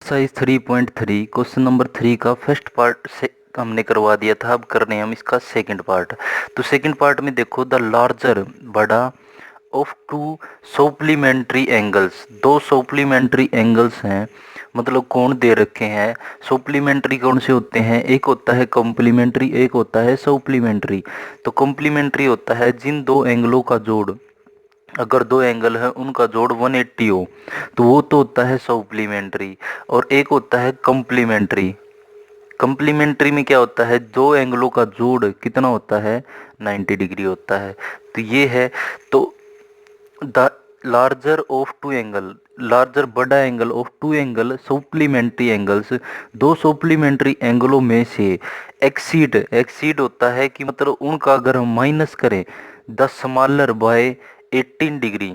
Exercise 3.3 question number 3 का first part से हमने करवा दिया था। अब कर रहे हैं हम इसका सेकंड पार्ट। तो सेकंड पार्ट में देखो, द लार्जर बड़ा ऑफ टू सप्लीमेंट्री एंगल्स, दो सप्लीमेंट्री एंगल्स हैं, मतलब कोण दे रखे हैं। सप्लीमेंट्री कौन से होते हैं? एक होता है कॉम्प्लीमेंट्री, एक होता है सप्लीमेंट्री। तो कॉम्प्लीमेंट्री होता है जिन दो एंगलों का जोड़, अगर दो एंगल है उनका जोड़ 180 हो तो वो तो होता है सप्लीमेंट्री। और एक होता है कम्प्लीमेंट्री। कम्प्लीमेंट्री में क्या होता है? दो एंगलों का जोड़ कितना होता है? 90 डिग्री होता है। तो ये है। तो the larger of two angle, larger बड़ा angle of two angle supplementary angles, दो सप्लीमेंट्री एंगलों में से एक्सीड, एक्सीड होता है कि मतलब उनका अगर हम माइनस करें 10 स्मॉलर बाय 18 डिग्री,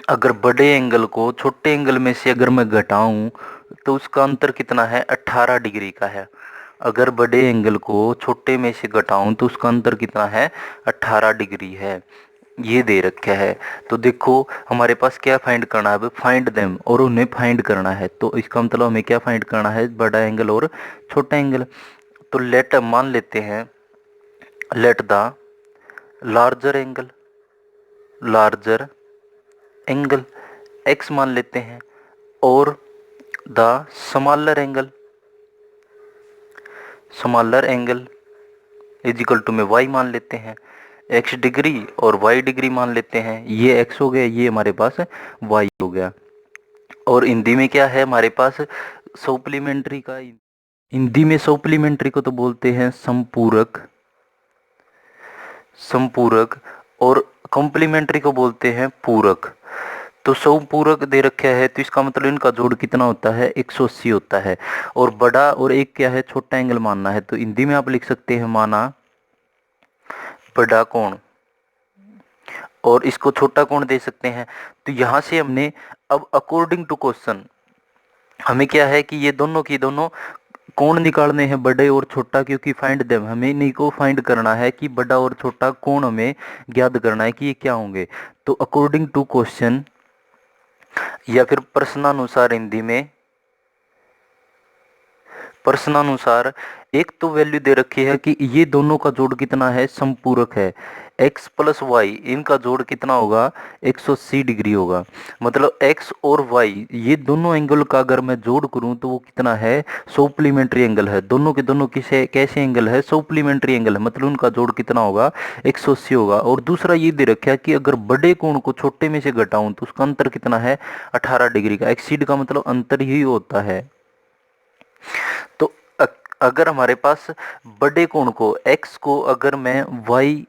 अगर बड़े एंगल को छोटे एंगल में से अगर मैं घटाऊं तो उसका अंतर कितना है? 18 डिग्री का है। अगर बड़े एंगल को छोटे में से घटाऊं तो उसका अंतर कितना है? 18 डिग्री है। ये दे रखा है। तो देखो हमारे पास क्या फाइंड करना है? अब फाइंड देम, और उन्हें फाइंड करना है। तो इसका मतलब हमें क्या फाइंड करना है? बड़ा एंगल और छोटा एंगल। तो लेट मान लेते हैं, let the larger angle, larger angle x मान लेते हैं, और the smaller angle, smaller angle is equal to में y मान लेते हैं। x डिग्री और y डिग्री मान लेते हैं। ये x हो गया, ये हमारे पास y हो गया। और हिंदी में क्या है हमारे पास? सप्लीमेंट्री का हिंदी में सप्लीमेंट्री को तो बोलते हैं संपूरक, संपूरक। और कॉम्प्लीमेंट्री को बोलते हैं पूरक। तो संपूरक दे रखा है तो इसका मतलब इनका जोड़ कितना होता है? 180 होता है। और बड़ा और एक क्या है? छोटा एंगल मानना है। तो हिंदी में आप लिख सकते हैं माना बड़ा कोण, और इसको छोटा कोण दे सकते हैं। तो यहाँ से हमने अब अकॉर्डिंग टू क्वेश्चन हमें क्या है कि ये दोनों की दोनों कोण निकालने हैं, बड़े और छोटा, क्योंकि फाइंड देम, हमें इन्हीं को फाइंड करना है कि बड़ा और छोटा कोण हमें ज्ञात करना है कि ये क्या होंगे। तो अकॉर्डिंग टू क्वेश्चन या फिर प्रश्नानुसार, हिंदी में प्रश्नानुसार, एक तो वैल्यू दे रखी है कि ये दोनों का जोड़ कितना है? संपूरक है। x प्लस वाई, इनका जोड़ कितना होगा? 180 डिग्री होगा। मतलब x और y ये दोनों एंगल का अगर मैं जोड़ करूं तो वो कितना है? सप्लीमेंट्री एंगल है। दोनों के दोनों किसे कैसे एंगल है? सप्लीमेंट्री एंगल है। मतलब उनका जोड़ कितना होगा? 180 होगा। और दूसरा ये दे रखा है कि अगर बड़े कोण को छोटे में से घटाऊं तो उसका अंतर कितना है? 18 डिग्री का। एक्सीड का मतलब अंतर ही होता है। तो अगर हमारे पास बड़े कोण को x को अगर मैं y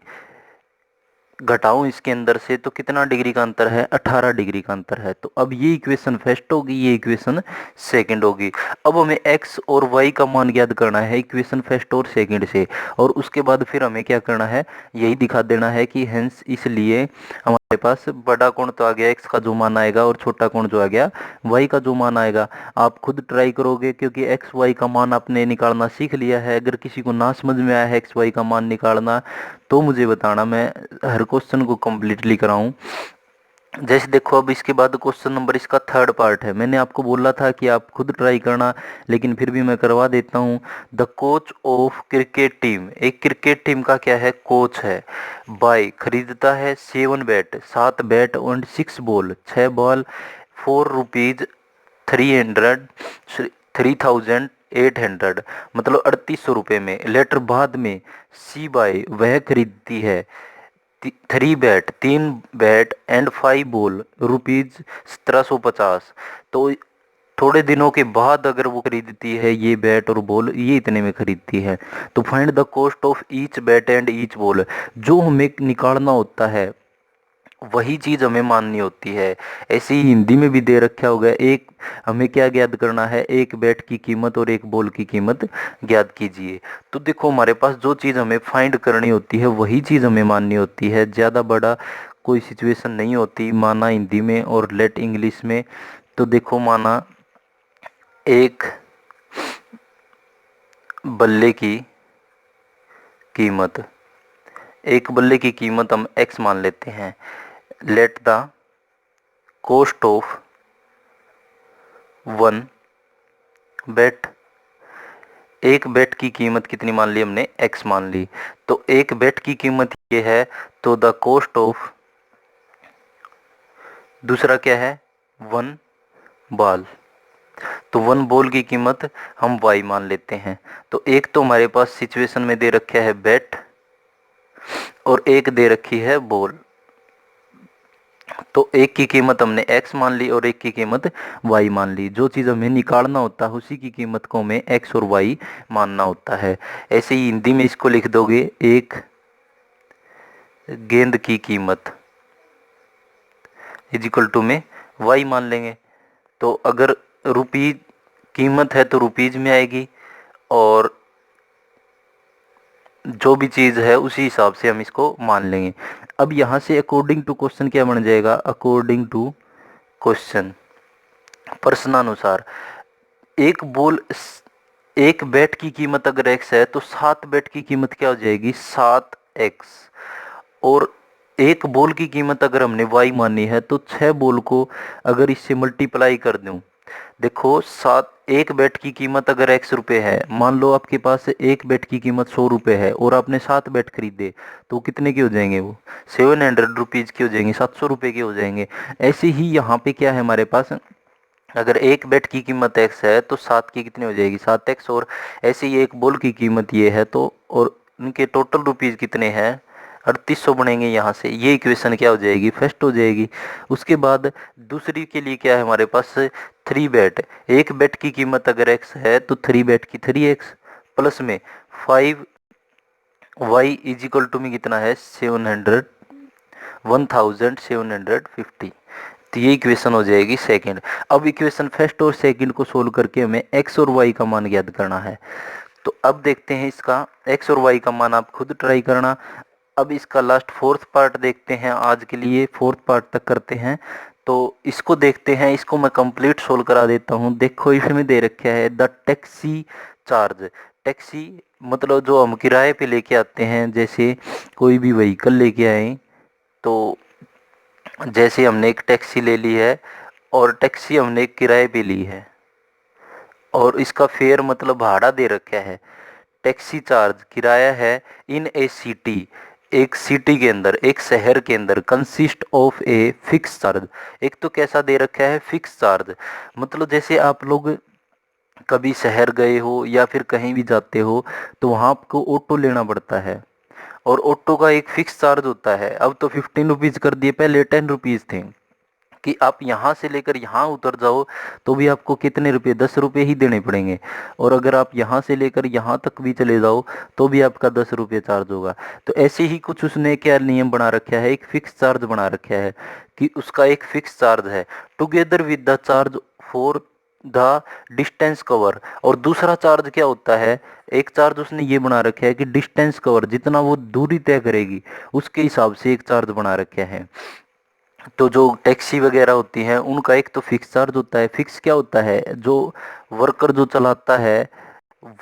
घटाऊं इसके अंदर से तो कितना डिग्री का अंतर है? 18 डिग्री का अंतर है। तो अब ये इक्वेशन फर्स्ट होगी, ये इक्वेशन सेकंड होगी। अब हमें x और y का मान ज्ञात करना है इक्वेशन फर्स्ट और सेकंड से, और उसके बाद फिर हमें क्या करना है? यही दिखा देना है कि हेंस, इसलिए हमारे पास बड़ा कोण तो आ गया x का जो मान आएगा, और छोटा कोण जो आ गया y का जो मान आएगा। आप खुद ट्राई करोगे क्योंकि x y का मान आपने निकालना सीख लिया है। अगर किसी को ना समझ में आया है x y का मान निकालना तो मुझे बताना, मैं हर क्वेश्चन को कम्प्लीटली कराऊं। जैसे देखो, अब इसके बाद क्वेश्चन नंबर इसका थर्ड पार्ट है। मैंने आपको बोला था कि आप खुद ट्राई करना, लेकिन फिर भी मैं करवा देता हूँ। The coach of cricket team, एक क्रिकेट टीम का क्या है? कोच है। बाय खरीदता है 7 bat, 7 bat and 6 ball, 6 ball, 4 rupees 300, 3800, मतलब 3800 में। लेटर बाद में सी बाय वह खरीदती है 3 bat, 3 bat and 5 ball, rupees 1750। तो थोड़े दिनों के बाद अगर वो खरीदती है ये बैट और बॉल, ये इतने में खरीदती है। तो find the cost of each bat and each ball, जो हमें निकालना होता है वही चीज हमें माननी होती है। ऐसे ही हिंदी में भी दे रखा होगा, एक हमें क्या ज्ञात करना है? एक बैट की कीमत और एक बॉल की कीमत ज्ञात कीजिए। तो देखो हमारे पास जो चीज हमें फाइंड करनी होती है वही चीज हमें माननी होती है। ज्यादा बड़ा कोई सिचुएशन नहीं होती। माना हिंदी में और लेट इंग्लिश में। तो देखो माना एक बल्ले की कीमत, एक बल्ले की कीमत हम x मान लेते हैं। लेट द कॉस्ट ऑफ 1 बेट, एक बेट की कीमत कितनी मान ली हमने, x मान ली। तो एक बेट की कीमत ये है, तो द कॉस्ट ऑफ, दूसरा क्या है, वन बॉल, तो वन बॉल की कीमत हम y मान लेते हैं। तो एक तो हमारे पास सिचुएशन में दे रखा है बेट और एक दे रखी है बॉल। तो एक की कीमत हमने x मान ली और एक की कीमत y मान ली। जो चीज़ हमें निकालना होता है उसी की कीमत को हमें x और y मानना होता है। ऐसे ही हिंदी में इसको लिख दोगे, एक गेंद की कीमत इज इक्वल टू में y मान लेंगे। तो अगर रुपीज कीमत है तो रुपीज में आएगी, और जो भी चीज़ है उसी हिसाब से हम इसको मान लेंगे। अब यहाँ से अकॉर्डिंग टू क्वेश्चन क्या बन जाएगा, अकॉर्डिंग टू क्वेश्चन, प्रश्नानुसार, एक बॉल, एक बैट की कीमत अगर x है तो 7 बैट की कीमत क्या हो जाएगी, 7x। और एक बॉल की कीमत अगर हमने y मानी है तो 6 बॉल को अगर इससे मल्टीप्लाई कर दूं, देखो सात, एक बैट की कीमत अगर x रुपये है, मान लो आपके पास एक बैट की कीमत 100 रुपये है और आपने 7 बैट खरीदे, तो कितने के हो जाएंगे, वो 700 रुपीज़ के हो जाएंगे, 700 रुपये के हो जाएंगे। ऐसे ही यहाँ पे क्या है हमारे पास, अगर एक बैट की कीमत x है तो 7 की कितनी हो जाएगी, 7x। और ऐसे ही एक बॉल की कीमत ये है, तो और उनके टोटल रुपीज़ कितने हैं, 3800 बनेंगे। यहाँ से ये इक्वेशन क्या हो जाएगी, फर्स्ट हो जाएगी। उसके बाद दूसरी के लिए क्या है हमारे पास, 3 बैट, एक बैट की कीमत अगर x है तो 3 बैट की 3x प्लस में 5 y इज इक्वल टू में कितना है, 1750। तो ये इक्वेशन हो जाएगी सेकंड। अब इक्वेशन फर्स्ट और सेकंड को सोल्व करके हमें x और y का मान ज्ञात करना है। तो अब देखते हैं इसका x और y का मान, आप खुद ट्राई करना। अब इसका लास्ट फोर्थ पार्ट देखते हैं, आज के लिए फोर्थ पार्ट तक करते हैं। तो इसको देखते हैं, इसको मैं कंप्लीट सोल्व करा देता हूँ। देखो इसमें दे रखा है द टैक्सी चार्ज, टैक्सी मतलब जो हम किराए पे लेके आते हैं, जैसे कोई भी व्हीकल लेके आए, तो जैसे हमने एक टैक्सी ले ली है और टैक्सी हमने एक किराए पे ली है और इसका फेयर मतलब भाड़ा दे रखा है। टैक्सी चार्ज किराया है इन ए सिटी, एक सिटी के अंदर, एक शहर के अंदर, consist of a fix charge. एक तो कैसा दे रखा है, फिक्स चार्ज, मतलब जैसे आप लोग कभी शहर गए हो या फिर कहीं भी जाते हो तो वहाँ आपको ऑटो लेना पड़ता है और ऑटो का एक फिक्स चार्ज होता है। अब तो 15 रुपीज़ कर दिए, पहले 10 रुपीज़ थे कि आप यहाँ से लेकर यहाँ उतर जाओ तो भी आपको कितने रुपए, 10 रुपये ही देने पड़ेंगे। और अगर आप यहाँ से लेकर यहाँ तक भी चले जाओ तो भी आपका 10 रुपये चार्ज होगा। तो ऐसे ही कुछ उसने क्या नियम बना रखा है, एक फिक्स चार्ज बना रखा है कि उसका एक फिक्स चार्ज है together with the charge for the distance cover. और दूसरा चार्ज क्या होता है, एक चार्ज उसने ये बना रखा है कि डिस्टेंस कवर, जितना वो दूरी तय करेगी उसके हिसाब से एक चार्ज बना रखा है। तो जो टैक्सी वगैरह होती हैं उनका एक तो फिक्स चार्ज होता है। फिक्स क्या होता है, जो वर्कर जो चलाता है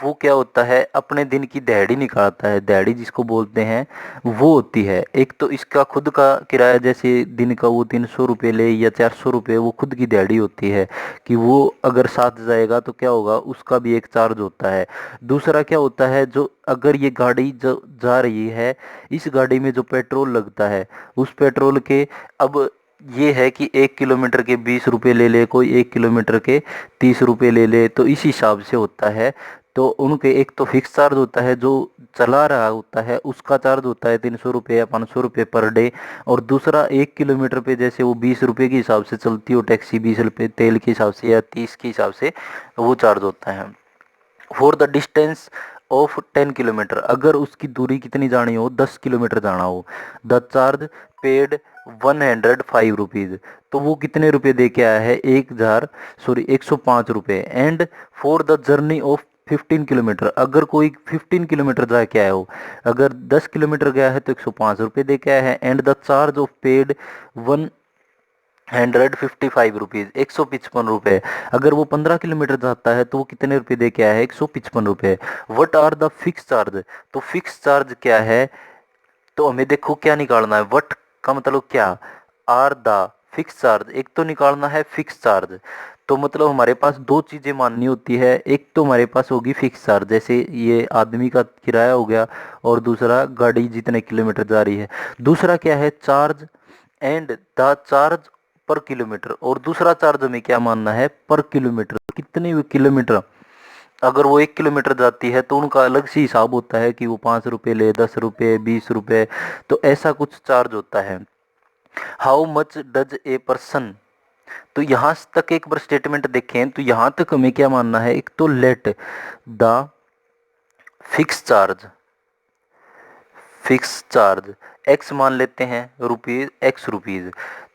वो क्या होता है, अपने दिन की दिहाड़ी निकालता है, दिहाड़ी जिसको बोलते हैं वो होती है। एक तो इसका खुद का किराया, जैसे दिन का वो 300 रुपये ले या 400 रुपये, वो खुद की दिहाड़ी होती है कि वो अगर साथ जाएगा तो क्या होगा, उसका भी एक चार्ज होता है। दूसरा क्या होता है, जो अगर ये गाड़ी जो जा रही है, इस गाड़ी में जो पेट्रोल लगता है उस पेट्रोल के, अब ये है कि 1 किलोमीटर के 20 रुपये ले ले कोई, 1 किलोमीटर के 30 रुपये ले ले, तो इस हिसाब से होता है। तो उनके एक तो फिक्स चार्ज होता है, जो चला रहा होता है उसका चार्ज होता है 300 रुपये या 500 रुपये पर डे। और दूसरा 1 किलोमीटर पे जैसे वो 20 रुपये के हिसाब से चलती हो टैक्सी, 20 रुपये तेल के हिसाब से या 30 के हिसाब से वो चार्ज होता है। For the distance of 10 kilometre, अगर उसकी दूरी कितनी जानी हो, 10 किलोमीटर जाना हो, द चार्ज पेड 105 रुपीज़, तो वो कितने रुपए दे के आया है, 105 रुपये। And for the journey of 15 kilometre, अगर कोई 15 किलोमीटर जाके आया हो, अगर 10 किलोमीटर गया है तो 105 रुपये दे के आया है। And the charge of paid 155 rupees, 155 रुपये। अगर वो 15 किलोमीटर जाता है तो वो कितने रुपए दे के आया है, 155 रुपये। What are the fix charge, तो फिक्स चार्ज क्या है, तो हमें देखो क्या निकालना है, वट का मतलब क्या, आर द फिक्स चार्ज, एक तो निकालना है फिक्स चार्ज। तो मतलब हमारे पास दो चीज़ें माननी होती है, एक तो हमारे पास होगी फिक्स चार्ज, जैसे ये आदमी का किराया हो गया, और दूसरा गाड़ी जितने किलोमीटर जा रही है। दूसरा क्या है, चार्ज एंड द चार्ज पर किलोमीटर, और दूसरा चार्ज हमें क्या मानना है, पर किलोमीटर, कितने किलोमीटर। अगर वो 1 किलोमीटर जाती है तो उनका अलग से हिसाब होता है कि वो 5 रुपये ले, 10 रुपये, 20 रुपये, तो ऐसा कुछ चार्ज होता है। How much does a person, तो यहाँ तक एक बार स्टेटमेंट देखें तो यहाँ तक हमें क्या मानना है, एक तो let the fix charge, fix charge x मान लेते हैं, रुपीज एक्स रुपीज,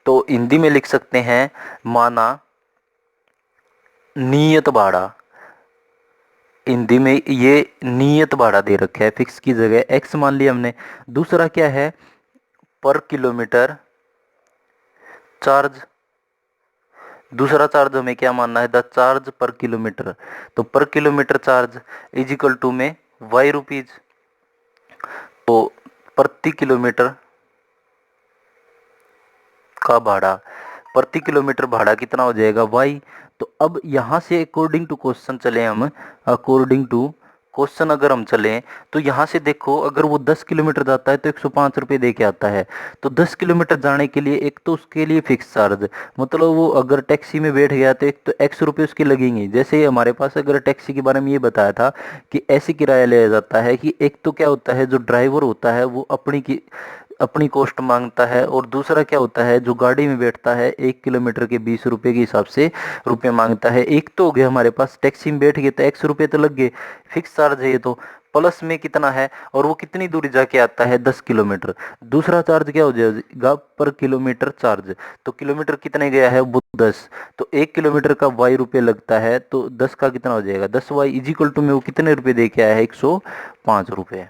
तो हिंदी में लिख सकते हैं माना नियत भाड़ा। हिंदी में ये नियत भाड़ा दे रखा है, फिक्स की जगह एक्स मान लिया हमने। दूसरा क्या है, पर किलोमीटर चार्ज, दूसरा चार्ज हमें क्या मानना है, द चार्ज पर किलोमीटर, तो per kilometre charge is equal to में वाई रुपीज, तो प्रति किलोमीटर का भाड़ा, प्रति किलोमीटर भाड़ा कितना हो जाएगा, वाई। तो अब यहाँ से अकॉर्डिंग टू क्वेश्चन चले हम, अकॉर्डिंग टू क्वेश्चन अगर हम चलें तो यहाँ से देखो, अगर वो 10 किलोमीटर जाता है तो 105 रुपये दे के आता है। तो 10 किलोमीटर जाने के लिए एक तो उसके लिए फिक्स चार्ज, मतलब वो अगर टैक्सी में बैठ गया तो एक तो एक्स रुपये उसके लगेंगे। जैसे हमारे पास अगर टैक्सी के बारे में ये बताया था कि ऐसे किराया लिया जाता है कि एक तो क्या होता है, जो ड्राइवर होता है वो अपनी कॉस्ट मांगता है, और दूसरा क्या होता है, जो गाड़ी में बैठता है 1 किलोमीटर के 20 रुपये के हिसाब से रुपये मांगता है। एक तो हो गया हमारे पास, टैक्सी में बैठ गए तो एक्स रुपये तो लग गए, फिक्स चार्ज है ये तो, प्लस में कितना है, और वो कितनी दूरी जाके आता है, 10 किलोमीटर। दूसरा चार्ज क्या हो जाएगा, पर किलोमीटर चार्ज, तो किलोमीटर कितने गया है, वो 10, तो 1 किलोमीटर का वाई रुपये लगता है, तो 10 का कितना हो जाएगा, 10 वाई इज इक्वल टू में वो कितने रुपये दे के आया है, 105 रुपये।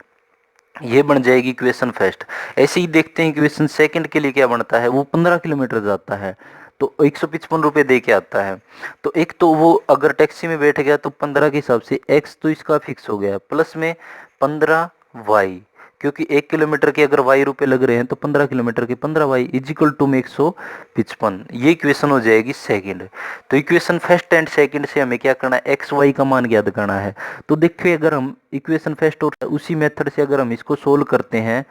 ये बन जाएगी इक्वेशन फर्स्ट। ऐसे ही देखते हैं इक्वेशन सेकंड के लिए क्या बनता है, वो 15 किलोमीटर जाता है तो 155 रुपये दे के आता है। तो एक तो वो अगर टैक्सी में बैठ गया तो 15 के हिसाब से एक्स तो इसका फिक्स हो गया, प्लस में 15 वाई, क्योंकि 1 किलोमीटर के अगर वाई रुपये लग रहे हैं तो 15 किलोमीटर के 15 वाई इज इक्वल टू में 155। ये इक्वेशन हो जाएगी सेकंड। तो इक्वेशन फर्स्ट एंड सेकंड से हमें क्या करना है, एक्स वाई का मान ज्ञात करना है। तो देखिए, अगर हम इक्वेशन फर्स्ट और उसी मेथड से अगर हम इसको सोल्व करते हैं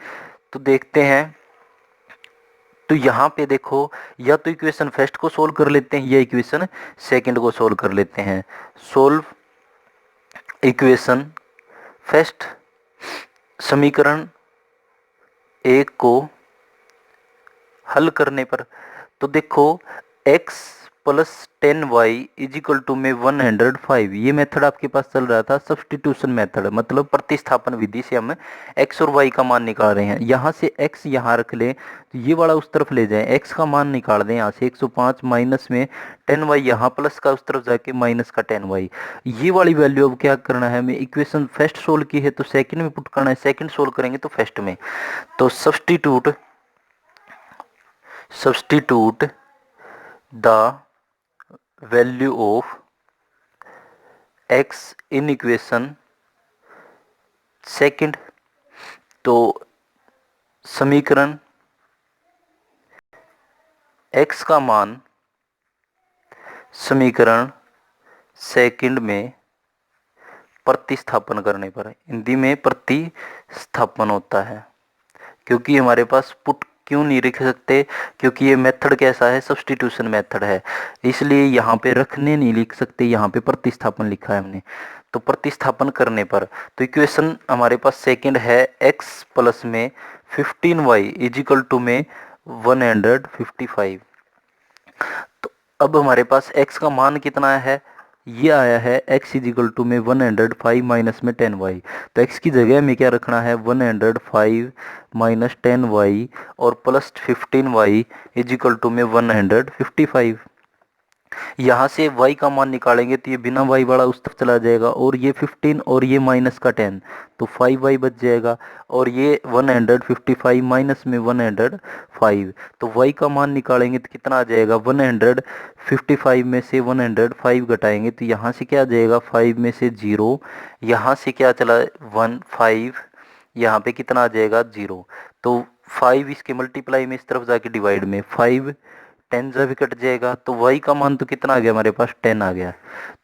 तो देखते हैं, तो यहाँ पे देखो, या तो इक्वेशन फर्स्ट को सोल्व कर लेते हैं या इक्वेशन सेकंड को सोल्व कर लेते हैं। सोल्व इक्वेशन फर्स्ट, समीकरण एक को हल करने पर, तो देखो x plus 10y is equal to में 105, ये मेथड आपके पास चल रहा था, सब्सटीट्यूशन मेथड, मतलब प्रतिस्थापन विधि से हम x और y का मान निकाल रहे हैं। यहाँ से x यहाँ रख लें तो ये वाला उस तरफ ले जाएं, x का मान निकाल दें यहाँ से 105, माइनस में 10y यहाँ, प्लस का उस तरफ जाके माइनस का 10y। ये वाली वैल्यू अब क्या करना है हमें, इक्वेशन फर्स्ट सोल्व की है तो सेकंड में पुट करना है, सेकंड सोल्व करेंगे तो फर्स्ट में। तो substitute the value of x in equation second, तो समीकरण x का मान समीकरण सेकंड में प्रतिस्थापन करने पर, हिंदी में प्रतिस्थापन होता है, क्योंकि हमारे पास पुट क्यों नहीं लिख सकते, क्योंकि ये मेथड कैसा है, सब्सटीट्यूशन मेथड है, इसलिए यहाँ पे रखने नहीं लिख सकते, यहाँ पे प्रतिस्थापन लिखा है हमने। तो प्रतिस्थापन करने पर तो इक्वेशन हमारे पास सेकंड है, x प्लस में 15y इज इक्वल टू में 155। तो अब हमारे पास x का मान कितना है, ये आया है x इज इक्वल टू में 105 माइनस में 10y, तो x की जगह में क्या रखना है, 105 माइनस 10y और plus 15y is equal to में 155। यहाँ से y का मान निकालेंगे तो ये बिना y वाला उस तरफ चला जाएगा, और ये 15 और ये माइनस का 10, तो 5y बच जाएगा, और ये 155 माइनस में 105, तो y का मान निकालेंगे तो कितना आ जाएगा, 155 में से 105 घटाएंगे तो यहाँ से क्या आ जाएगा, 5 में से 0, यहाँ से क्या चला 1 5, यहाँ पे कितना आ जाएगा 0, तो 5 इसके मल्टीप्लाई में इस तरफ जाके डिवाइड में 5 10 जब भी कट जाएगा तो y का मान तो कितना आ गया हमारे पास 10 आ गया।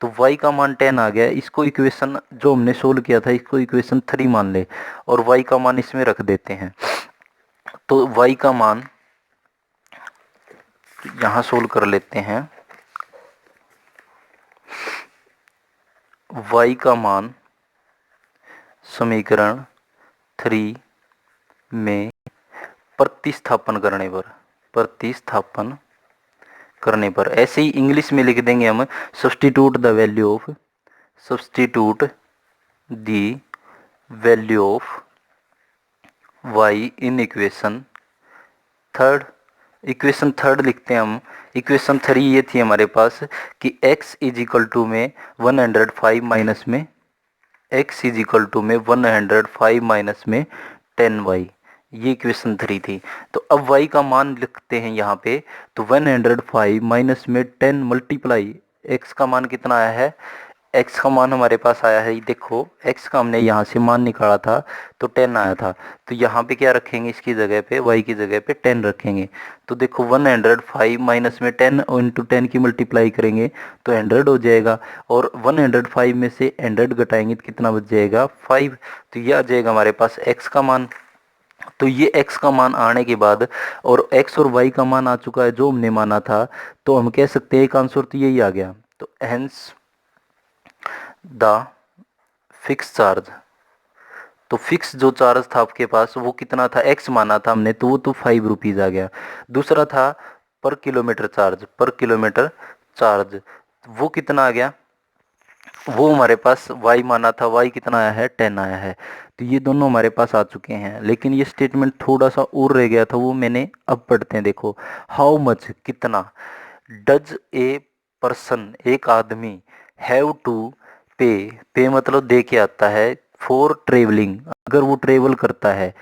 तो y का मान 10 आ गया। इसको इक्वेशन जो हमने सोल्व किया था इसको इक्वेशन 3 मान ले और y का मान इसमें रख देते हैं। तो y का मान यहाँ सोल्व कर लेते हैं। y का मान समीकरण 3 में प्रतिस्थापन करने पर ऐसे ही इंग्लिश में लिख देंगे हम, substitute the value of y in equation third लिखते हैं हम। इक्वेशन 3 ये थी हमारे पास कि x इज इक्वल टू में 105 माइनस में 10y, ये इक्वेशन 3 थी। तो अब y का मान लिखते हैं यहाँ पे। तो 105 माइनस में 10 मल्टीप्लाई x का मान कितना आया है, x का मान हमारे पास आया है, देखो x का हमने यहाँ से मान निकाला था तो 10 आया था। तो यहाँ पे क्या रखेंगे, इसकी जगह पे y की जगह पे 10 रखेंगे। तो देखो 105 माइनस में 10 इंटू 10 की मल्टीप्लाई करेंगे तो 100 हो जाएगा, और 105 में से 100 घटाएंगे तो कितना बच जाएगा 5। तो ये आ जाएगा हमारे पास x का मान। तो ये x का मान आने के बाद और x और y का मान आ चुका है जो हमने माना था, तो हम कह सकते हैं एक आंसर तो यही आ गया। तो हेंस द फिक्स चार्ज, तो फिक्स जो चार्ज था आपके पास वो कितना था, x माना था हमने तो वो तो 5 रुपीज़ आ गया। दूसरा था पर किलोमीटर चार्ज, वो कितना आ गया, वो हमारे पास y माना था, y कितना आया है 10 आया है। तो ये दोनों हमारे पास आ चुके हैं, लेकिन ये स्टेटमेंट थोड़ा सा और रह गया था, वो मैंने अब पढ़ते हैं। देखो हाउ मच कितना, डज ए पर्सन एक आदमी, हैव टू पे मतलब दे के आता है, फॉर ट्रेवलिंग अगर वो ट्रेवल करता है,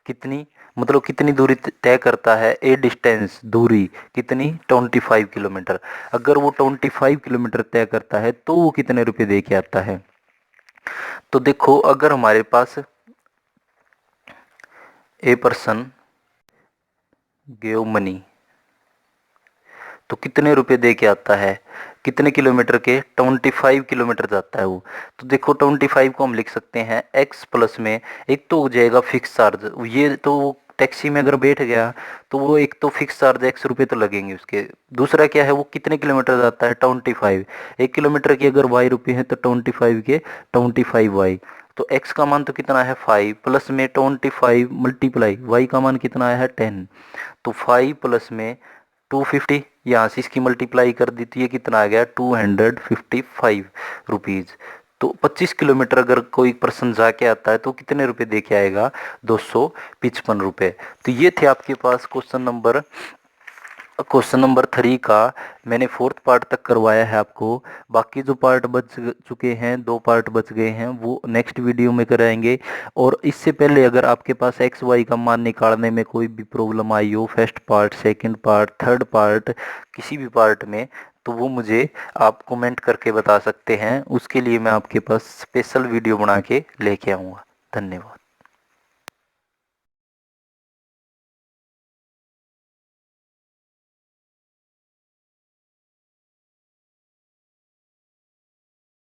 कितनी मतलब कितनी दूरी तय करता है, ए डिस्टेंस दूरी कितनी 25 किलोमीटर, अगर वो 25 किलोमीटर तय करता है तो वो कितने रुपए दे के आता है। तो देखो अगर हमारे पास ए पर्सन गिव मनी तो कितने रुपए दे के आता है, कितने किलोमीटर के 25 किलोमीटर जाता है वो। तो देखो 25 को हम लिख सकते हैं x प्लस में, एक तो हो जाएगा फिक्स चार्ज, ये तो टैक्सी में अगर बैठ गया तो वो एक तो फिक्स चार्ज x रुपये तो लगेंगे उसके। दूसरा क्या है, वो कितने किलोमीटर जाता है 25, 1 किलोमीटर की अगर y रुपये है तो 25 के 25y। तो x का मान तो कितना है 5 प्लस में 25 मल्टीप्लाई y का मान कितना आया है 10। तो 5 प्लस में 250, यहाँ से इसकी मल्टीप्लाई कर दी तो ये कितना आ गया 255 रुपीज़। तो 25 किलोमीटर अगर कोई पर्सन जाके आता है तो कितने रुपए दे के आएगा 255 रुपये। तो ये थे आपके पास क्वेश्चन नंबर 3 का। मैंने 4th पार्ट तक करवाया है आपको, बाकी जो पार्ट बच चुके हैं 2 पार्ट बच गए हैं वो नेक्स्ट वीडियो में कराएंगे। और इससे पहले अगर आपके पास एक्स वाई का मान निकालने में कोई भी प्रॉब्लम आई हो, first part, second part, third part, किसी भी पार्ट में, तो वो मुझे आप कमेंट करके बता सकते हैं। उसके लिए मैं आपके पास स्पेशल वीडियो बना के लेके आऊँगा। धन्यवाद।